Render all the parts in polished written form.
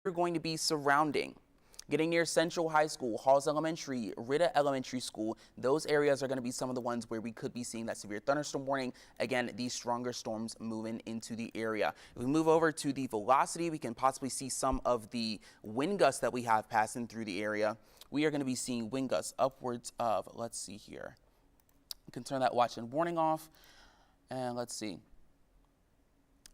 You're going to be surrounding. Getting near Central High School, Halls Elementary, Ritta Elementary School, those areas are going to be some of the ones where we could be seeing that severe thunderstorm warning. Again, these stronger storms moving into the area. If we move over to the velocity, we can possibly see some of the wind gusts that we have passing through the area. We are going to be seeing wind gusts upwards of, let's see here. We can turn that watch and warning off. And let's see.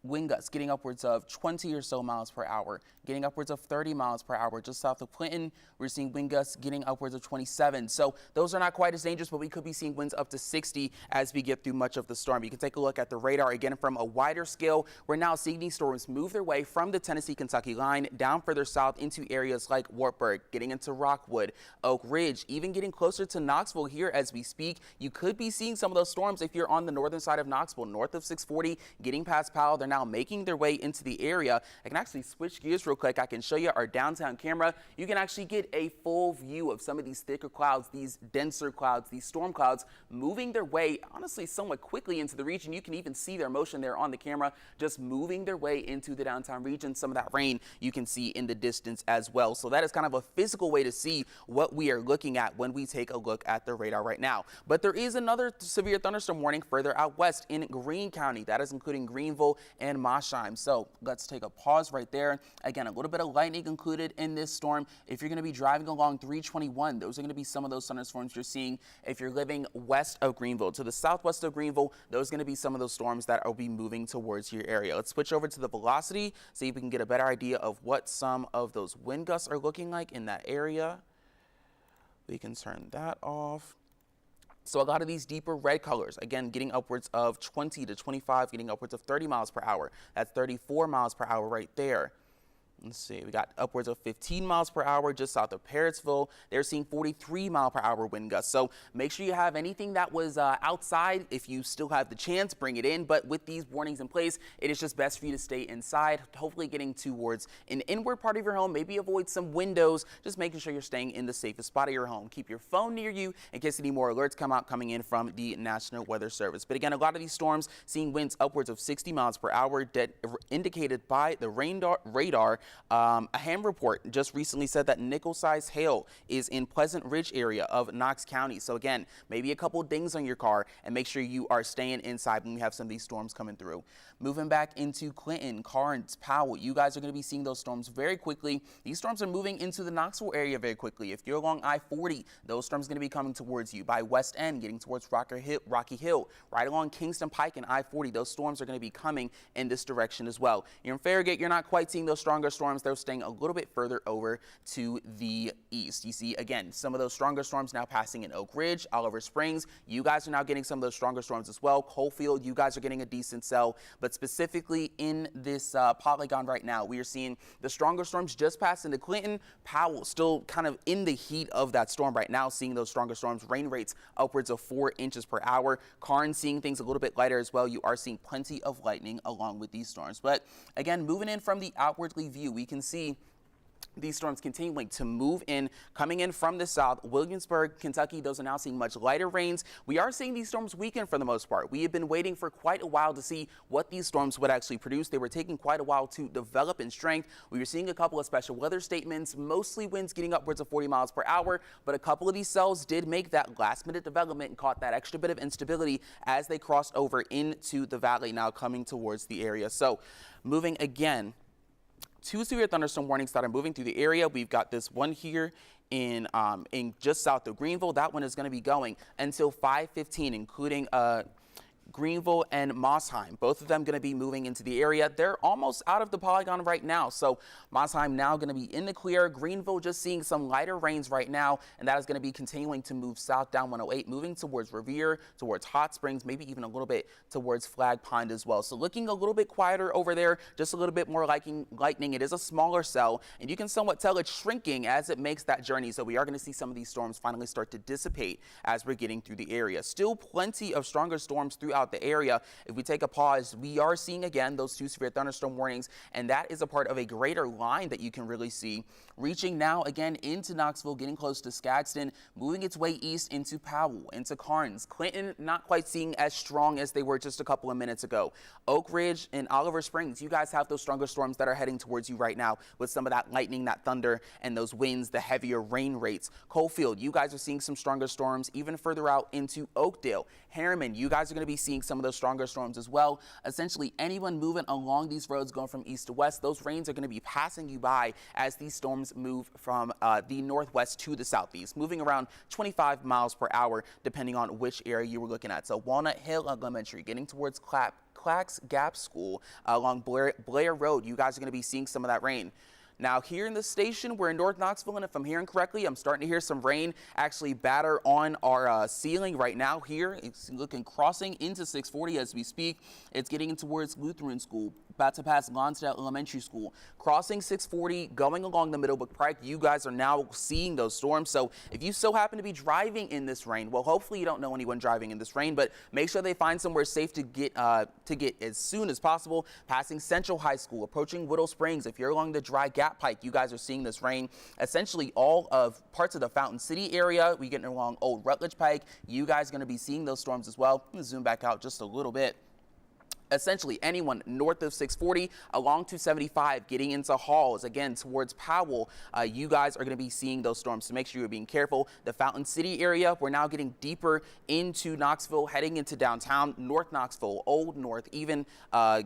Wind gusts getting upwards of 20 or so miles per hour, getting upwards of 30 miles per hour. Just south of Clinton, we're seeing wind gusts getting upwards of 27. So those are not quite as dangerous, but we could be seeing winds up to 60 as we get through much of the storm. You can take a look at the radar again from a wider scale. We're now seeing these storms move their way from the Tennessee-Kentucky line down further south into areas like Wartburg, getting into Rockwood, Oak Ridge, even getting closer to Knoxville here as we speak. You could be seeing some of those storms if you're on the northern side of Knoxville, north of 640, getting past Powell. They're now making their way into the area. I can actually switch gears real quick. I can show you our downtown camera. You can actually get a full view of some of these thicker clouds, these denser clouds, these storm clouds moving their way, honestly, somewhat quickly into the region. You can even see their motion there on the camera, just moving their way into the downtown region. Some of that rain you can see in the distance as well. So that is kind of a physical way to see what we are looking at when we take a look at the radar right now. But there is another severe thunderstorm warning further out west in Greene County. That is including Greenville and Moshine. So let's take a pause right there. Again, a little bit of lightning included in this storm. If you're going to be driving along 321, those are going to be some of those thunderstorms you're seeing. If you're living west of Greenville, to the southwest of Greenville, those are going to be some of those storms that will be moving towards your area. Let's switch over to the velocity, see if we can get a better idea of what some of those wind gusts are looking like in that area. We can turn that off. So a lot of these deeper red colors, again, getting upwards of 20 to 25, getting upwards of 30 miles per hour. That's 34 miles per hour right there. Let's see, we got upwards of 15 miles per hour just south of Parrotsville. They're seeing 43 mile per hour wind gusts. So make sure you have anything that was outside. If you still have the chance, bring it in. But with these warnings in place, it is just best for you to stay inside, hopefully getting towards an inward part of your home. Maybe avoid some windows, just making sure you're staying in the safest spot of your home. Keep your phone near you in case any more alerts coming in from the National Weather Service. But again, a lot of these storms seeing winds upwards of 60 miles per hour, indicated by the radar. A ham report just recently said that nickel-sized hail is in Pleasant Ridge area of Knox County. So again, maybe a couple dings on your car, and make sure you are staying inside when we have some of these storms coming through. Moving back into Clinton, Carnes, Powell, you guys are going to be seeing those storms very quickly. These storms are moving into the Knoxville area very quickly. If you're along I-40, those storms are going to be coming towards you. By West End, getting towards Rocky Hill, right along Kingston Pike and I-40, those storms are going to be coming in this direction as well. You're in Farragut, you're not quite seeing those stronger storms. They're staying a little bit further over to the east. You see, again, some of those stronger storms now passing in Oak Ridge, Oliver Springs. You guys are now getting some of those stronger storms as well. Coalfield, you guys are getting a decent cell. But specifically in this polygon right now, we are seeing the stronger storms just pass into Clinton. Powell still kind of in the heat of that storm right now, seeing those stronger storms. Rain rates upwards of 4 inches per hour. Carnes seeing things a little bit lighter as well. You are seeing plenty of lightning along with these storms. But again, moving in from the outwardly view, we can see these storms continuing to move in, coming in from the south. Williamsburg, Kentucky, those are now seeing much lighter rains. We are seeing these storms weaken for the most part. We have been waiting for quite a while to see what these storms would actually produce. They were taking quite a while to develop in strength. We were seeing a couple of special weather statements, mostly winds getting upwards of 40 miles per hour, but a couple of these cells did make that last minute development and caught that extra bit of instability as they crossed over into the valley, now coming towards the area. So moving again, 2 severe thunderstorm warnings that are moving through the area. We've got this one here in just south of Greenville. That one is going to be going until 5:15, including Greenville and Mosheim, both of them going to be moving into the area. They're almost out of the polygon right now. So Mosheim now going to be in the clear. Greenville just seeing some lighter rains right now, and that is going to be continuing to move south down 108, moving towards Revere, towards Hot Springs, maybe even a little bit towards Flag Pond as well. So looking a little bit quieter over there, just a little bit more lightning. It is a smaller cell, and you can somewhat tell it's shrinking as it makes that journey. So we are going to see some of these storms finally start to dissipate as we're getting through the area. Still plenty of stronger storms throughout throughout the area. If we take a pause, we are seeing again those 2 severe thunderstorm warnings, and that is a part of a greater line that you can really see reaching now again into Knoxville, getting close to Skagston, moving its way east into Powell, into Carnes. Clinton not quite seeing as strong as they were just a couple of minutes ago. Oak Ridge and Oliver Springs, you guys have those stronger storms that are heading towards you right now with some of that lightning, that thunder, and those winds, the heavier rain rates. Coalfield, you guys are seeing some stronger storms even further out into Oakdale. Harriman, you guys are going to be seeing some of those stronger storms as well. Essentially, anyone moving along these roads going from east to west, those rains are going to be passing you by as these storms move from the northwest to the southeast, moving around 25 miles per hour, depending on which area you were looking at. So Walnut Hill Elementary, getting towards Clacks Gap School along Blair Road, you guys are going to be seeing some of that rain. Now here in the station, we're in North Knoxville, and if I'm hearing correctly, I'm starting to hear some rain actually batter on our ceiling right now here. It's looking crossing into 640 as we speak. It's getting towards Lutheran School, about to pass Lonsdale Elementary School, crossing 640, going along the Middlebrook Pike. You guys are now seeing those storms. So if you so happen to be driving in this rain, well, hopefully you don't know anyone driving in this rain, but make sure they find somewhere safe to get as soon as possible. Passing Central High School, approaching Whittle Springs. If you're along the Dry Gap Pike, you guys are seeing this rain. Essentially all of parts of the Fountain City area, we getting along Old Rutledge Pike. You guys are going to be seeing those storms as well. I'm going to zoom back out just a little bit. Essentially anyone north of 640 along 275 getting into Halls, again towards Powell, you guys are going to be seeing those storms, so make sure you're being careful. The Fountain City area, we're now getting deeper into Knoxville, heading into downtown, North Knoxville, Old North, even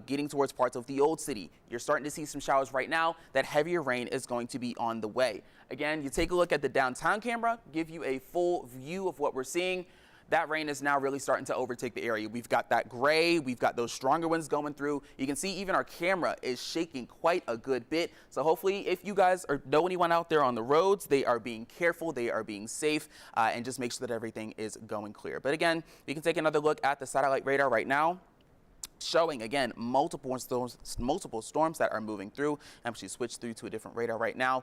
getting towards parts of the Old City. You're starting to see some showers right now. That heavier rain is going to be on the way. Again, you take a look at the downtown camera, give you a full view of what we're seeing. That rain is now really starting to overtake the area. We've got that gray, we've got those stronger winds going through. You can see even our camera is shaking quite a good bit. So hopefully if you guys know anyone out there on the roads, they are being careful, they are being safe, and just make sure that everything is going clear. But again, you can take another look at the satellite radar right now, showing again multiple storms that are moving through. I'm actually switched through to a different radar right now.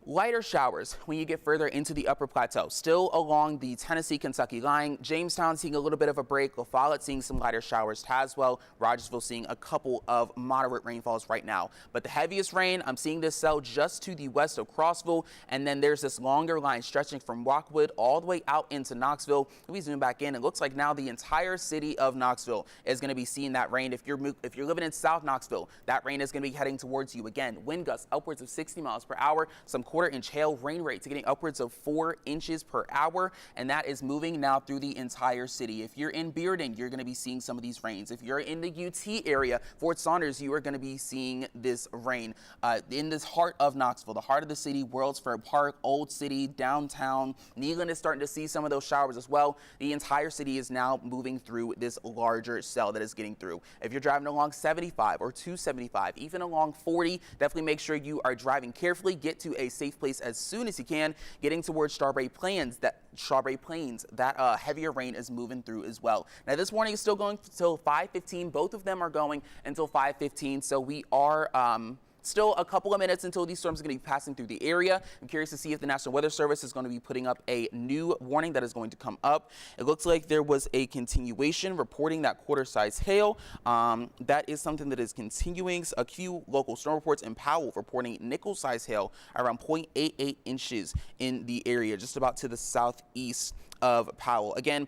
Lighter showers when you get further into the upper plateau, still along the Tennessee-Kentucky line. Jamestown seeing a little bit of a break. La Follette seeing some lighter showers. Tazewell, Rogersville seeing a couple of moderate rainfalls right now. But the heaviest rain, I'm seeing this cell just to the west of Crossville, and then there's this longer line stretching from Rockwood all the way out into Knoxville. If we zoom back in, it looks like now the entire city of Knoxville is going to be seeing that rain. If you're living in South Knoxville, that rain is going to be heading towards you again. Wind gusts upwards of 60 miles per hour. Some quarter-inch hail, rain rates getting upwards of 4 inches per hour, and that is moving now through the entire city. If you're in Bearden, you're going to be seeing some of these rains. If you're in the UT area, Fort Saunders, you are going to be seeing this rain. In this heart of Knoxville, the heart of the city, World's Fair Park, Old City, downtown, Neyland is starting to see some of those showers as well. The entire city is now moving through this larger cell that is getting through. If you're driving along 75 or 275, even along 40, definitely make sure you are driving carefully. Get to a safe place as soon as you can. Getting towards Strawberry Plains, that heavier rain is moving through as well. Now this warning is still going until 5:15. Both of them are going until 5:15. So we are still a couple of minutes until these storms are going to be passing through the area. I'm curious to see if the National Weather Service is going to be putting up a new warning that is going to come up. It looks like there was a continuation reporting that quarter-size hail. That is something that is continuing. A few local storm reports in Powell reporting nickel-size hail around 0.88 inches in the area, just about to the southeast of Powell. Again,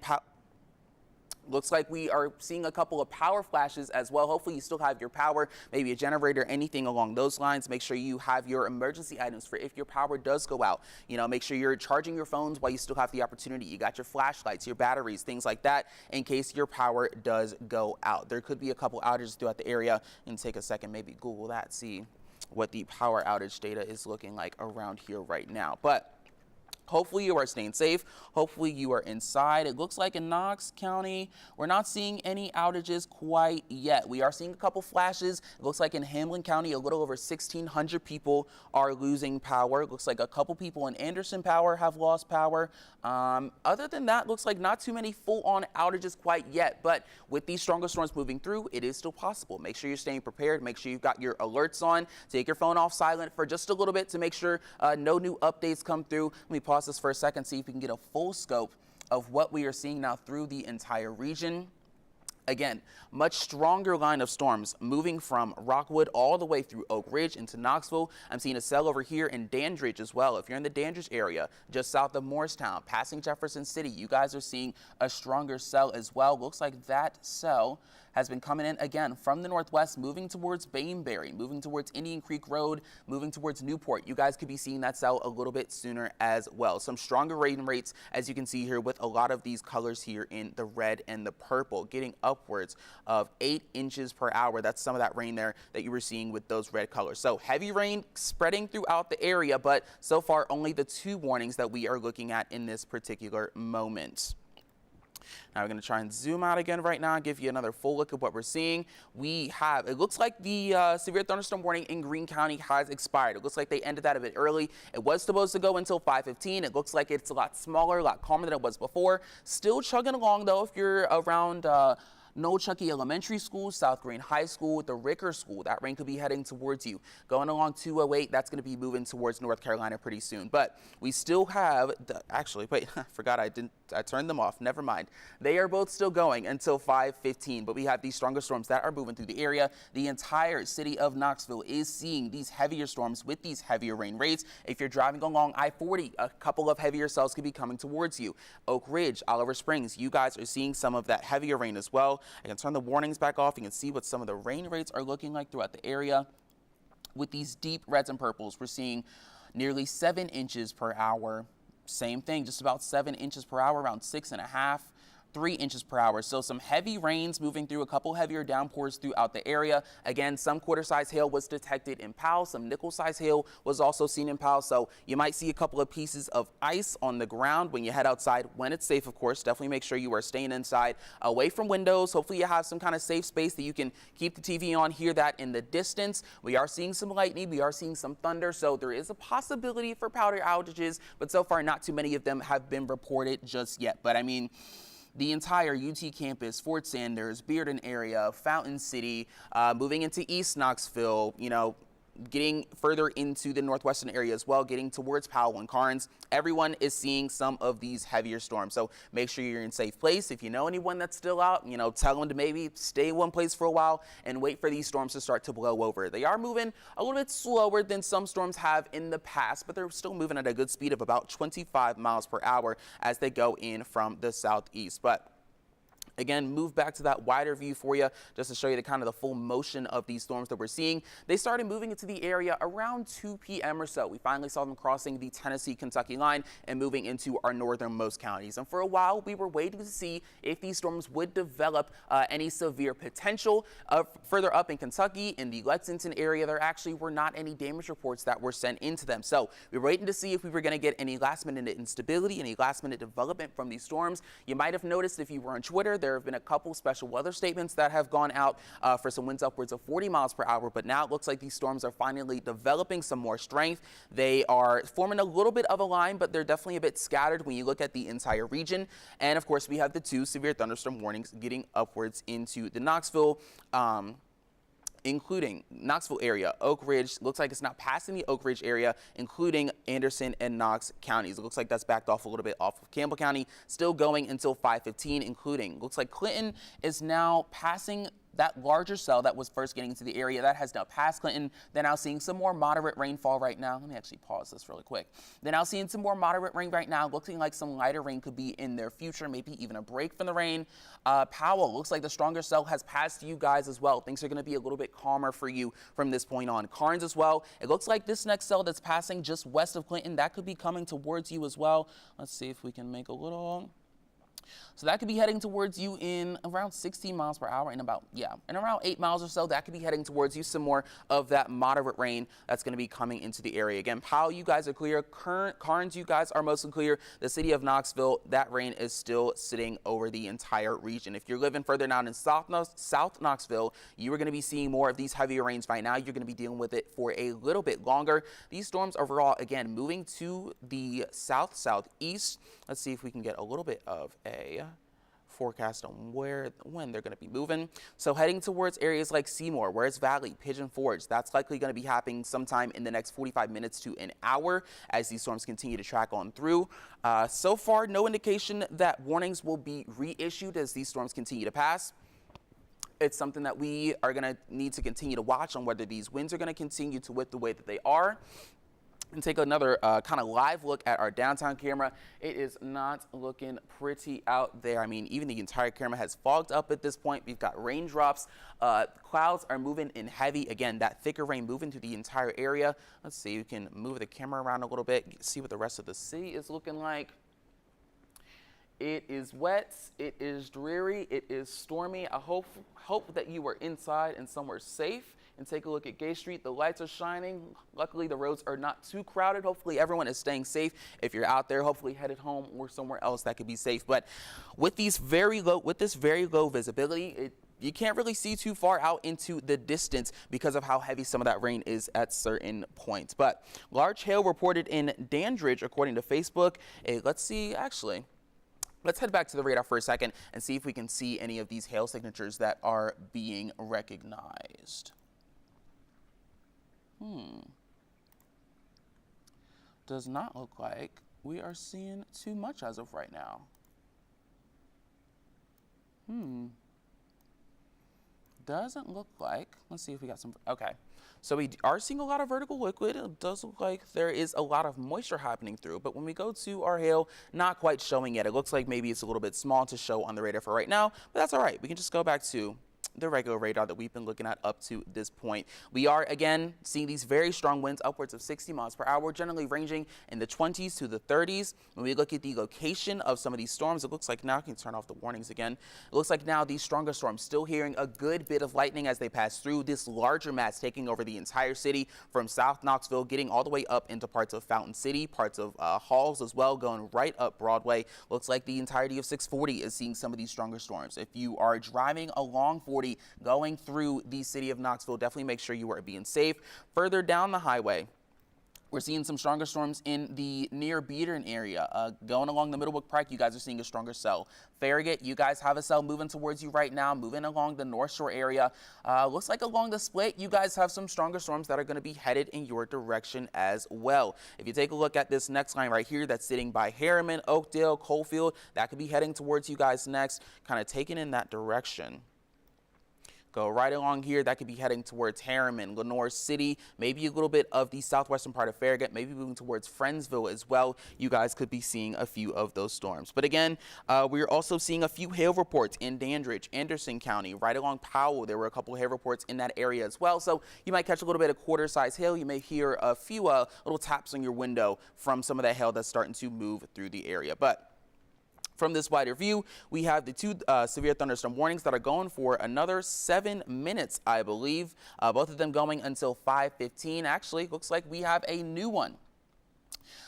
looks like we are seeing a couple of power flashes as well. Hopefully you still have your power, maybe a generator, anything along those lines. Make sure you have your emergency items for if your power does go out. You know, make sure you're charging your phones while you still have the opportunity. You got your flashlights, your batteries, things like that in case your power does go out. There could be a couple outages throughout the area. And take a second, maybe Google that, see what the power outage data is looking like around here right now. But hopefully you are staying safe. Hopefully you are inside. It looks like in Knox County, we're not seeing any outages quite yet. We are seeing a couple flashes. It looks like in Hamlin County, a little over 1,600 people are losing power. It looks like a couple people in Anderson Power have lost power. Other than that, looks like not too many full-on outages quite yet. But with these stronger storms moving through, it is still possible. Make sure you're staying prepared. Make sure you've got your alerts on. Take your phone off silent for just a little bit to make sure no new updates come through. Let me pause this for a second, see if we can get a full scope of what we are seeing now through the entire region. Again, much stronger line of storms moving from Rockwood all the way through Oak Ridge into Knoxville. I'm seeing a cell over here in Dandridge as well. If you're in the Dandridge area, just south of Morristown, passing Jefferson City, you guys are seeing a stronger cell as well. Looks like that cell has been coming in again from the northwest, moving towards Bainbury, moving towards Indian Creek Road, moving towards Newport. You guys could be seeing that cell a little bit sooner as well. Some stronger rain rates, as you can see here, with a lot of these colors here in the red and the purple, getting upwards of 8 inches per hour. That's some of that rain there that you were seeing with those red colors. So heavy rain spreading throughout the area, but so far only the 2 warnings that we are looking at in this particular moment. Now we're going to try and zoom out again right now and give you another full look at what we're seeing. We have, it looks like the severe thunderstorm warning in Greene County has expired. It looks like they ended that a bit early. It was supposed to go until 5:15. It looks like it's a lot smaller, a lot calmer than it was before. Still chugging along though if you're around Cocke Elementary School, South Greene High School, the Ricker School. That rain could be heading towards you. Going along 208, that's going to be moving towards North Carolina pretty soon. But we still have, actually, wait, I forgot I turned them off. Never mind. They are both still going until 5:15. But we have these stronger storms that are moving through the area. The entire city of Knoxville is seeing these heavier storms with these heavier rain rates. If you're driving along I-40, a couple of heavier cells could be coming towards you. Oak Ridge, Oliver Springs, you guys are seeing some of that heavier rain as well. I can turn the warnings back off. You can see what some of the rain rates are looking like throughout the area. With these deep reds and purples, we're seeing nearly 7 inches per hour. Same thing, just about 7 inches per hour, around 6.5. 3 inches per hour. So some heavy rains moving through, a couple heavier downpours throughout the area. Again, some quarter-size hail was detected in Powell. Some nickel-size hail was also seen in Powell. So you might see a couple of pieces of ice on the ground when you head outside, when it's safe, of course. Definitely make sure you are staying inside, away from windows. Hopefully you have some kind of safe space that you can keep the TV on, hear that in the distance. We are seeing some lightning. We are seeing some thunder. So there is a possibility for power outages, but so far not too many of them have been reported just yet. But I mean, the entire UT campus, Fort Sanders, Bearden area, Fountain City, moving into East Knoxville, you know, getting further into the northwestern area as well, getting towards Powell and Carnes. Everyone is seeing some of these heavier storms. So make sure you're in a safe place. If you know anyone that's still out, you know, tell them to maybe stay in one place for a while and wait for these storms to start to blow over. They are moving a little bit slower than some storms have in the past, but they're still moving at a good speed of about 25 miles per hour as they go in from the southeast. But again, move back to that wider view for you just to show you the kind of the full motion of these storms that we're seeing. They started moving into the area around 2 p.m. or so. We finally saw them crossing the Tennessee-Kentucky line and moving into our northernmost counties. And for a while, we were waiting to see if these storms would develop any severe potential. Further up in Kentucky, in the Lexington area, there actually were not any damage reports that were sent into them. So we were waiting to see if we were going to get any last-minute instability, any last-minute development from these storms. You might have noticed if you were on Twitter, there have been a couple special weather statements that have gone out for some winds upwards of 40 miles per hour, but now it looks like these storms are finally developing some more strength. They are forming a little bit of a line, but they're definitely a bit scattered when you look at the entire region. And of course, we have the 2 severe thunderstorm warnings getting upwards into the Knoxville, including Knoxville area. Oak Ridge looks like it's not passing the Oak Ridge area, including Anderson and Knox counties. It looks like that's backed off a little bit off of Campbell County, still going until 5:15, including, looks like Clinton is now passing that larger cell that was first getting into the area. That has now passed Clinton. They're now seeing some more moderate rainfall right now. Let me actually pause this really quick. They're now seeing some more moderate rain right now, looking like some lighter rain could be in their future, maybe even a break from the rain. Powell, looks like the stronger cell has passed you guys as well. Things are going to be a little bit calmer for you from this point on. Carnes as well. It looks like this next cell that's passing just west of Clinton, that could be coming towards you as well. Let's see if we can make a little... So that could be heading towards you in around 16 miles per hour, in around 8 miles or so. That could be heading towards you. Some more of that moderate rain that's going to be coming into the area. Again, Powell, you guys are clear. Carnes, you guys are mostly clear. The city of Knoxville, that rain is still sitting over the entire region. If you're living further down in South Knoxville, you are going to be seeing more of these heavier rains right now. You're going to be dealing with it for a little bit longer. These storms overall, again, moving to the southeast. Let's see if we can get a little bit of a forecast on when they're going to be moving. So heading towards areas like Seymour, West Valley, Pigeon Forge, that's likely going to be happening sometime in the next 45 minutes to an hour as these storms continue to track on through. So far, no indication that warnings will be reissued as these storms continue to pass. It's something that we are going to need to continue to watch on whether these winds are going to continue to whip the way that they are. And take another kind of live look at our downtown camera. It is not looking pretty out there. I mean, even the entire camera has fogged up at this point. We've got raindrops. Clouds are moving in heavy. Again, that thicker rain moving through the entire area. Let's see, we can move the camera around a little bit, see what the rest of the city is looking like. It is wet, it is dreary, it is stormy. I hope that you are inside and somewhere safe. And take a look at Gay Street. The lights are shining. Luckily, the roads are not too crowded. Hopefully, everyone is staying safe. If you're out there, hopefully headed home or somewhere else that could be safe. But with this very low visibility, you can't really see too far out into the distance because of how heavy some of that rain is at certain points. But large hail reported in Dandridge, according to Facebook. Let's see, actually. Let's head back to the radar for a second and see if we can see any of these hail signatures that are being recognized. Does not look like we are seeing too much as of right now. Doesn't look like. Let's see if we got some. Okay. So we are seeing a lot of vertical liquid. It does look like there is a lot of moisture happening through. But when we go to our hail, not quite showing yet. It looks like maybe it's a little bit small to show on the radar for right now. But that's all right. We can just go back to the regular radar that we've been looking at up to this point. We are again seeing these very strong winds upwards of 60 miles per hour, generally ranging in the 20s to the 30s. When we look at the location of some of these storms, it looks like now, I can turn off the warnings again. It looks like now these stronger storms still hearing a good bit of lightning as they pass through this larger mass, taking over the entire city from South Knoxville, getting all the way up into parts of Fountain City, parts of Halls as well, going right up Broadway. Looks like the entirety of 640 is seeing some of these stronger storms. If you are driving along 40, going through the city of Knoxville, definitely make sure you are being safe. Further down the highway, we're seeing some stronger storms in the near Beaton area. Going along the Middlebrook Pike, you guys are seeing a stronger cell. Farragut, you guys have a cell moving towards you right now, moving along the North Shore area. Looks like along the split, you guys have some stronger storms that are going to be headed in your direction as well. If you take a look at this next line right here that's sitting by Harriman, Oakdale, Coalfield, that could be heading towards you guys next, kind of taking in that direction. Go right along here, that could be heading towards Harriman, Lenoir City, maybe a little bit of the southwestern part of Farragut, maybe moving towards Friendsville as well. You guys could be seeing a few of those storms. But again, we're also seeing a few hail reports in Dandridge, Anderson County, right along Powell. There were a couple hail reports in that area as well. So you might catch a little bit of quarter-size hail. You may hear a few little taps on your window from some of that hail that's starting to move through the area. But from this wider view, we have the two severe thunderstorm warnings that are going for another 7 minutes, I believe. Both of them going until 5:15. Actually, looks like we have a new one.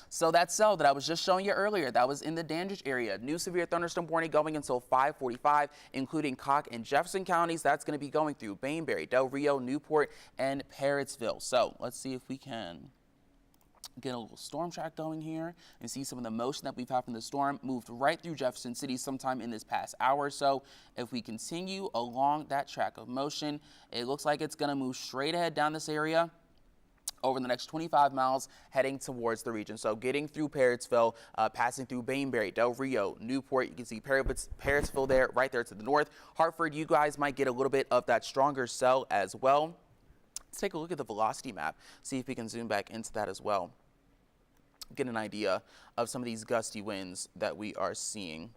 So that cell that I was just showing you earlier, that was in the Dandridge area. New severe thunderstorm warning going until 5:45, including Cocke and Jefferson counties. That's going to be going through Bainbury, Del Rio, Newport, and Parrotsville. So let's see if we can get a little storm track going here and see some of the motion that we've had from the storm moved right through Jefferson City sometime in this past hour or so. If we continue along that track of motion, it looks like it's going to move straight ahead down this area over the next 25 miles heading towards the region. So getting through Parrotsville, passing through Bainbury, Del Rio, Newport. You can see Parrotsville there, right there to the north. Hartford, you guys might get a little bit of that stronger cell as well. Let's take a look at the velocity map, see if we can zoom back into that as well. Get an idea of some of these gusty winds that we are seeing.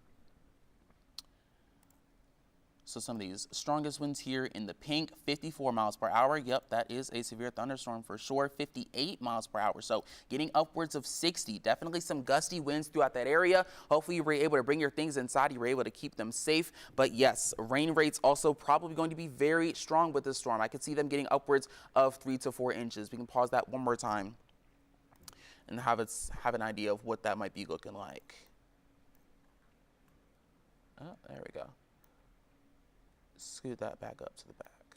So some of these strongest winds here in the pink, 54 miles per hour. Yep, that is a severe thunderstorm for sure. 58 miles per hour. So getting upwards of 60. Definitely some gusty winds throughout that area. Hopefully you were able to bring your things inside. You were able to keep them safe. But yes, rain rates also probably going to be very strong with this storm. I could see them getting upwards of 3 to 4 inches. We can pause that one more time and have an idea of what that might be looking like. Oh, there we go. Scoot that back up to the back.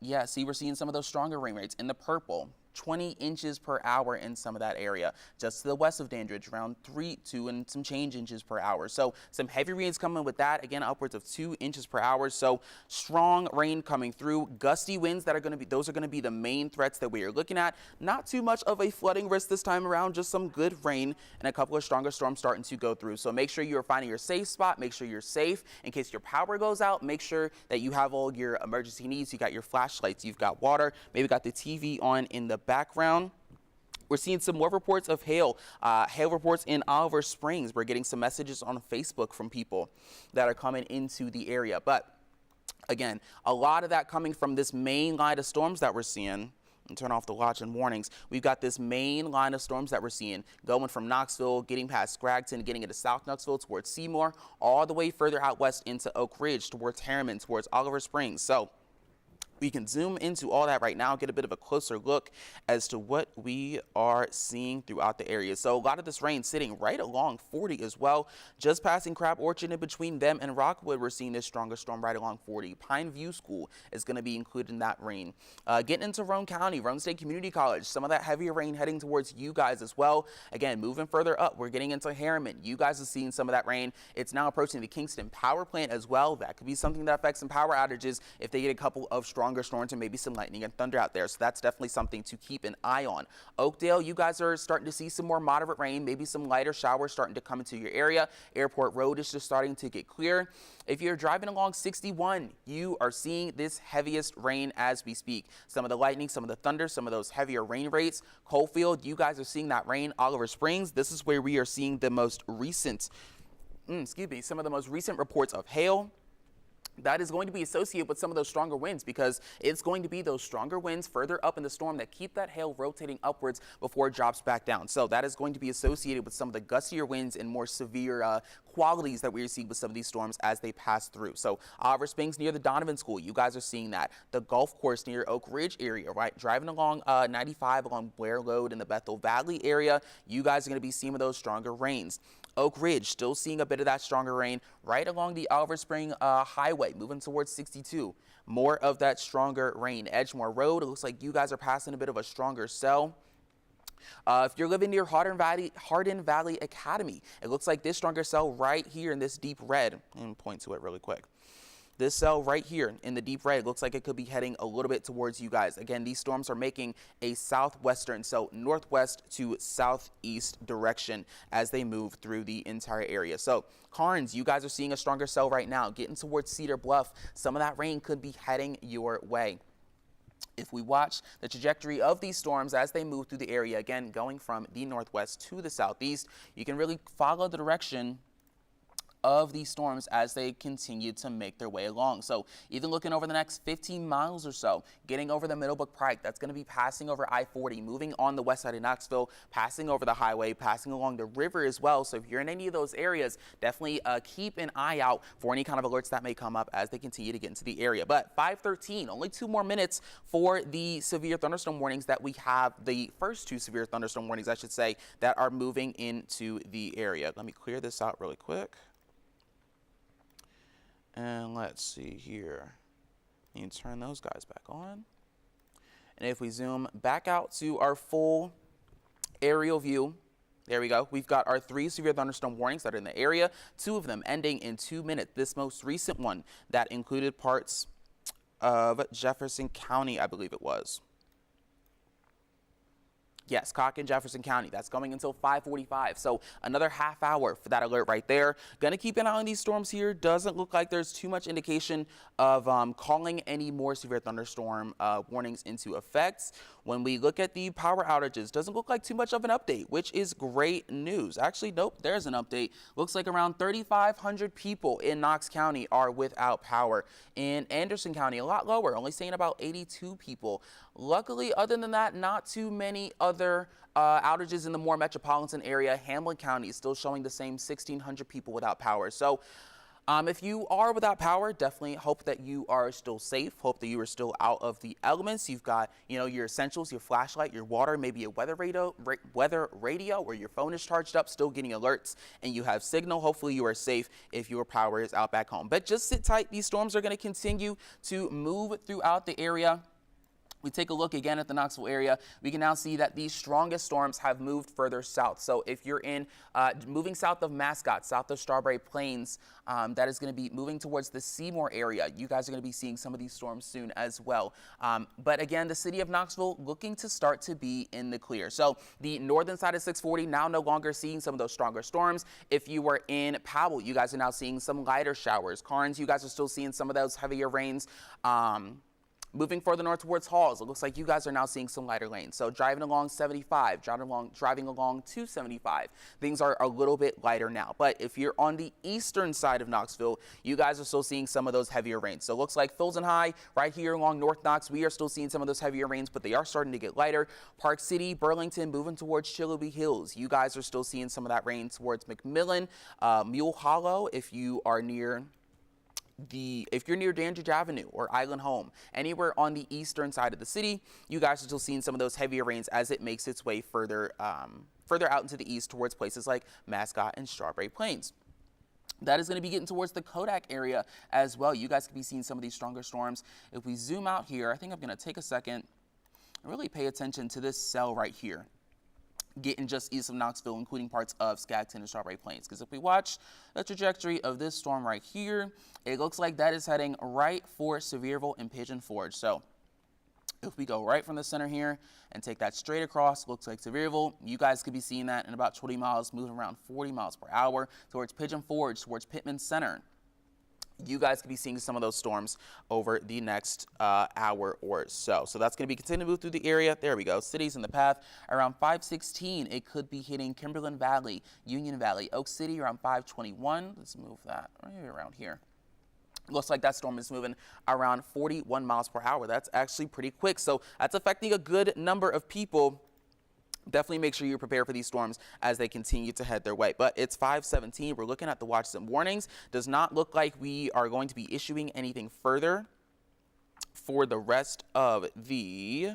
Yeah, see, we're seeing some of those stronger rain rates in the purple. 20 inches per hour in some of that area. Just to the west of Dandridge, around 2 and some change inches per hour. So some heavy rains coming with that, again, upwards of 2 inches per hour. So strong rain coming through, gusty winds that are going to be, those are going to be the main threats that we are looking at. Not too much of a flooding risk this time around, just some good rain and a couple of stronger storms starting to go through. So make sure you're finding your safe spot, make sure you're safe in case your power goes out. Make sure that you have all your emergency needs. You got your flashlights, you've got water, maybe got the TV on in the background. We're seeing some more reports of hail reports in Oliver Springs. We're getting some messages on Facebook from people that are coming into the area. But again, a lot of that coming from this main line of storms that we're seeing. And turn off the watch and warnings. We've got this main line of storms that we're seeing going from Knoxville, getting past Scranton, getting into South Knoxville towards Seymour, all the way further out west into Oak Ridge, towards Harriman, towards Oliver Springs. So we can zoom into all that right now, get a bit of a closer look as to what we are seeing throughout the area. So a lot of this rain sitting right along 40 as well, just passing Crab Orchard, in between them and Rockwood. We're seeing this stronger storm right along 40. Pine View School is going to be included in that rain. Getting into Roane County, Roane State Community College, some of that heavier rain heading towards you guys as well. Again, moving further up, we're getting into Harriman. You guys are seeing some of that rain. It's now approaching the Kingston Power Plant as well. That could be something that affects some power outages if they get a couple of stronger storms and maybe some lightning and thunder out there. So that's definitely something to keep an eye on. Oakdale, you guys are starting to see some more moderate rain, maybe some lighter showers starting to come into your area. Airport Road is just starting to get clear. If you're driving along 61, you are seeing this heaviest rain as we speak. Some of the lightning, some of the thunder, some of those heavier rain rates. Coalfield, you guys are seeing that rain. Oliver Springs, this is where we are seeing the most recent, some of the most recent reports of hail. That is going to be associated with some of those stronger winds, because it's going to be those stronger winds further up in the storm that keep that hail rotating upwards before it drops back down. So that is going to be associated with some of the gustier winds and more severe qualities that we see with some of these storms as they pass through. So Oliver Springs near the Donovan School, you guys are seeing that. The golf course near Oak Ridge area, right? Driving along 95 along Blair Road in the Bethel Valley area, you guys are going to be seeing those stronger rains. Oak Ridge, still seeing a bit of that stronger rain right along the Oliver Spring Highway, moving towards 62. More of that stronger rain. Edgemore Road, it looks like you guys are passing a bit of a stronger cell. If you're living near Hardin Valley Academy, it looks like this stronger cell right here in this deep red. And point to it really quick. This cell right here in the deep red looks like it could be heading a little bit towards you guys. Again, these storms are making a southwestern, so northwest to southeast direction as they move through the entire area. So Carnes, you guys are seeing a stronger cell right now, getting towards Cedar Bluff. Some of that rain could be heading your way. If we watch the trajectory of these storms as they move through the area, again, going from the northwest to the southeast, you can really follow the direction of these storms as they continue to make their way along. So even looking over the next 15 miles or so, getting over the Middlebrook Pike, that's going to be passing over I-40, moving on the west side of Knoxville, passing over the highway, passing along the river as well. So if you're in any of those areas, definitely keep an eye out for any kind of alerts that may come up as they continue to get into the area. But 5:13, only 2 more minutes for the severe thunderstorm warnings that we have, the first 2 severe thunderstorm warnings, I should say, that are moving into the area. Let me clear this out really quick. And let's see here. You can turn those guys back on. And if we zoom back out to our full aerial view, there we go. We've got our 3 severe thunderstorm warnings that are in the area, 2 of them ending in 2 minutes. This most recent one that included parts of Jefferson County, I believe it was. Yes, Cocke and Jefferson County. That's going until 5:45. So another half hour for that alert right there. Going to keep an eye on these storms here. Doesn't look like there's too much indication of calling any more severe thunderstorm warnings into effect. When we look at the power outages, doesn't look like too much of an update, which is great news. Actually, nope, there's an update. Looks like around 3,500 people in Knox County are without power. In Anderson County, a lot lower, only saying about 82 people. Luckily, other than that, not too many other outages in the more metropolitan area. Hamlin County is still showing the same 1,600 people without power. So if you are without power, definitely hope that you are still safe. Hope that you are still out of the elements. You've got, your essentials, your flashlight, your water, maybe a weather radio, or your phone is charged up, still getting alerts, and you have signal. Hopefully you are safe if your power is out back home. But just sit tight. These storms are going to continue to move throughout the area. We take a look again at the Knoxville area. We can now see that these strongest storms have moved further south. So if you're in moving south of Mascot, south of Strawberry Plains, that is going to be moving towards the Seymour area. You guys are going to be seeing some of these storms soon as well. But again, the city of Knoxville looking to start to be in the clear. So the northern side of 640 now no longer seeing some of those stronger storms. If you were in Powell, you guys are now seeing some lighter showers. Carnes, you guys are still seeing some of those heavier rains. Moving further north towards Halls, it looks like you guys are now seeing some lighter lanes. So driving along 75, driving along 275, things are a little bit lighter now. But if you're on the eastern side of Knoxville, you guys are still seeing some of those heavier rains. So it looks like Philson High right here along North Knox, we are still seeing some of those heavier rains, but they are starting to get lighter. Park City, Burlington, moving towards Chilloughby Hills, you guys are still seeing some of that rain towards McMillan, Mule Hollow, if you are near if you're near Dandridge Avenue or Island Home, anywhere on the eastern side of the city, you guys are still seeing some of those heavier rains as it makes its way further out into the east towards places like Mascot and Strawberry Plains. That is going to be getting towards the Cocke area as well. You guys could be seeing some of these stronger storms. If we zoom out here, I think I'm going to take a second and really pay attention to this cell right here, getting just east of Knoxville, including parts of Skagton and Strawberry Plains. Because if we watch the trajectory of this storm right here, it looks like that is heading right for Sevierville and Pigeon Forge. So if we go right from the center here and take that straight across, looks like Sevierville, you guys could be seeing that in about 20 miles, moving around 40 miles per hour towards Pigeon Forge, towards Pittman Center. You guys could be seeing some of those storms over the next hour or so. So that's going to be continuing to move through the area. There we go. Cities in the path. Around 516, it could be hitting Kimberlin Valley, Union Valley, Oak City around 521. Let's move that right around here. Looks like that storm is moving around 41 miles per hour. That's actually pretty quick. So that's affecting a good number of people. Definitely make sure you're prepared for these storms as they continue to head their way. But it's 5:17. We're looking at the watches and warnings. Does not look like we are going to be issuing anything further for the rest of the...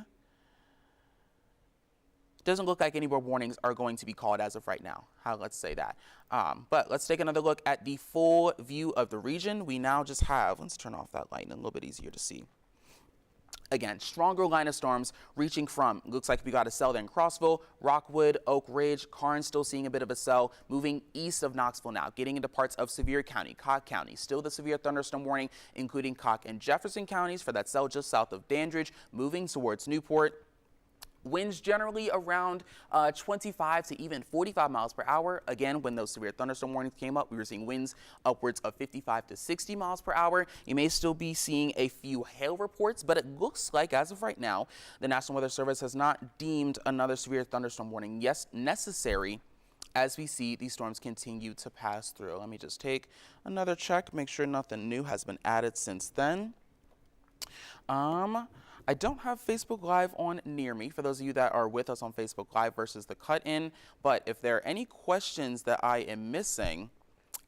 Doesn't look like any more warnings are going to be called as of right now. Let's say that. But let's take another look at the full view of the region. We now just have, let's turn off that light and a little bit easier to see. Again, stronger line of storms reaching from, looks like we got a cell there in Crossville, Rockwood, Oak Ridge, Karnes still seeing a bit of a cell, moving east of Knoxville now, getting into parts of Sevier County, Cocke County, still the severe thunderstorm warning, including Cocke and Jefferson counties for that cell just south of Dandridge, moving towards Newport. Winds generally around 25 to even 45 miles per hour. Again, when those severe thunderstorm warnings came up, we were seeing winds upwards of 55 to 60 miles per hour. You may still be seeing a few hail reports, but it looks like as of right now, the National Weather Service has not deemed another severe thunderstorm warning necessary as we see these storms continue to pass through. Let me just take another check, make sure nothing new has been added since then. I don't have Facebook Live on near me for those of you that are with us on Facebook Live versus the cut-in, but if there are any questions that I am missing,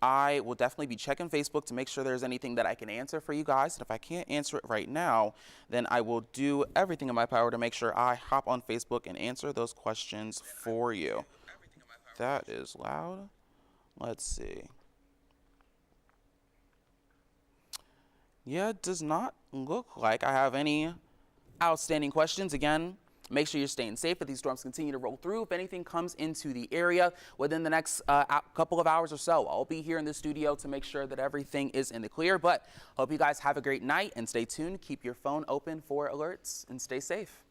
I will definitely be checking Facebook to make sure there's anything that I can answer for you guys. And if I can't answer it right now, then I will do everything in my power to make sure I hop on Facebook and answer those questions for you. That is loud. Let's see. Yeah, it does not look like I have any outstanding questions. Again, make sure you're staying safe as these storms continue to roll through. If anything comes into the area within the next couple of hours or so, I'll be here in the studio to make sure that everything is in the clear. But hope you guys have a great night and stay tuned. Keep your phone open for alerts and stay safe.